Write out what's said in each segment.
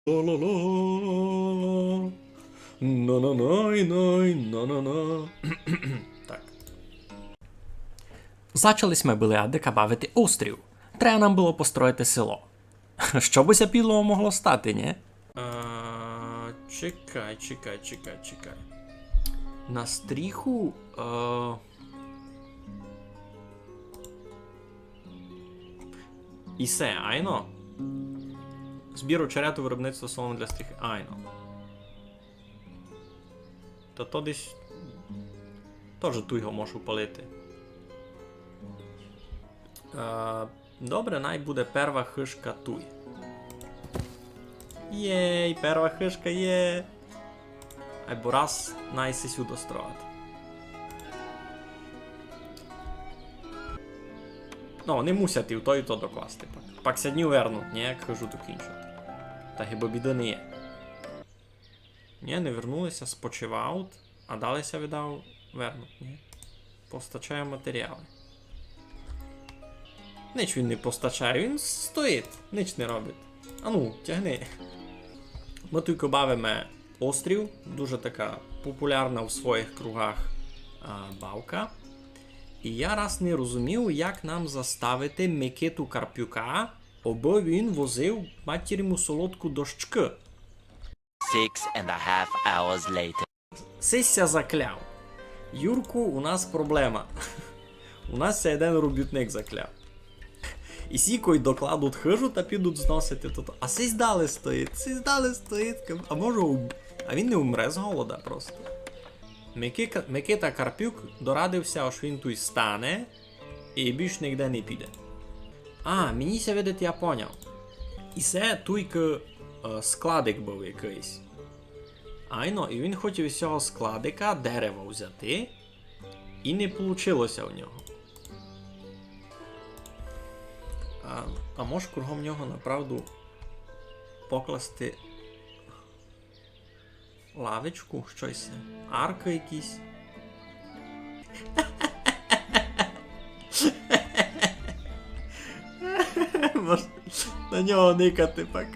Ла-ла-ла. На-на-най-най-на-на-на. Так. Зачались ми були адика бавити острів. Треба нам було построїти село. Що б ся підлого могло стати, ні? Чекай. На стріху... І все, айно? Збір очерету виробництво соломи для стріхи. Айно. То десь... Тоже ту його можу палити. Добре, най буде перва хишка туй. Єй, перва хишка є. Айбо раз найси сюди строїти. Ну, не мусять і в то докласти. Пак ся дні вернуть, ні, як хижу докінчувати. Та хіба біди не є. Ні, не вернулися, спочивають, а далися віддав вернуть, ні. Постачає матеріали. Ніч він не постачає, він стоїть, ніч не робить. А ну, тягни. Ми тільки бавимо острів, дуже така популярна в своїх кругах бавка. І я раз не розумів, як нам заставити Микиту Карпюка, аби він возив матір йому солодку дощки. 6.5 hours later. Сися закляв. Юрку, у нас проблема. У нас це один робітник закляв. І сікой докладуть хижу та підуть зносити тут. А сись далі стоїть. А може А він не умре з голода просто. Микита Карпюк дорадився, аж він тут стане і більш ніде не піде. Мені ся видить, я поняв. І це тільки складик був якийсь. Айно, і він хотів із цього складика дерево взяти, і не вийшло у нього. А може кругом нього направду покласти лавочку, щось, арки якісь. Може на нього никати пак.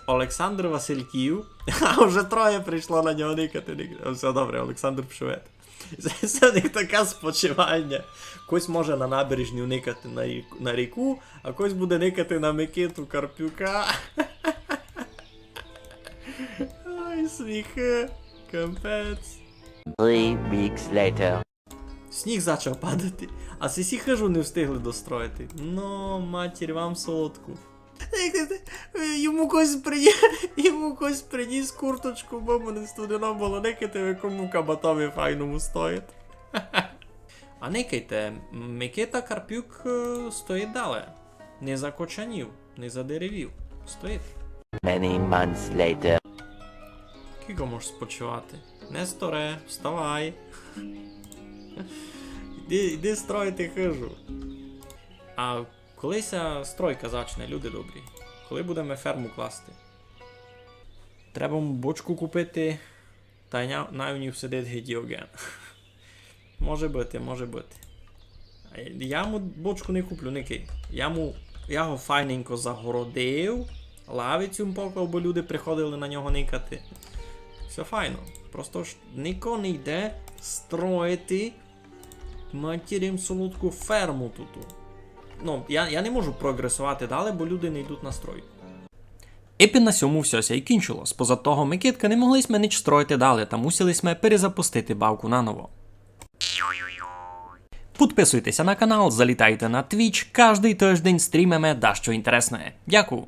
Олександр Васильків. А вже троє прийшло на нього никати. Все добре, Олександр Пшовет. Це них таке спочивання. Когось може на набережні никати на ріку, а когось буде никати на Микиту Карпюка. Ой, сміхи. Капець. 3 weeks later. Сніг почав падати, а сісі хижу не встигли достроїти. Ну, матір, вам солодку. Йому когось приніс курточку, бо мене студено було, никайте, в якому кабатові файному стоїть. А никайте, Микита Карпюк стоїть далі. Не закочанів, не задеревів. Стоїть. Many months later. Кіго можеш спочивати? Несторе, вставай. Іди строїти хижу. А колися стройка зачне, люди добрі. Коли будемо ферму класти? Треба бочку купити, та на ній сидить Гедіоген. Може бути. Я му бочку не куплю, никий. Я його файненько загородив, лавицю поклав, бо люди приходили на нього никати. Все файно. Просто ж ніко не йде строїти матір'ям солодку ферму тут. Ну, я не можу прогресувати далі, бо люди не йдуть на строй. І на сьому все й кінчилось. Поза того Микитка не могли сме ніч строїти далі, та мусили сме перезапустити бавку наново. Підписуйтеся на канал, залітайте на Twitch, кожний тиждень стрімимо дещо інтересне. Дякую!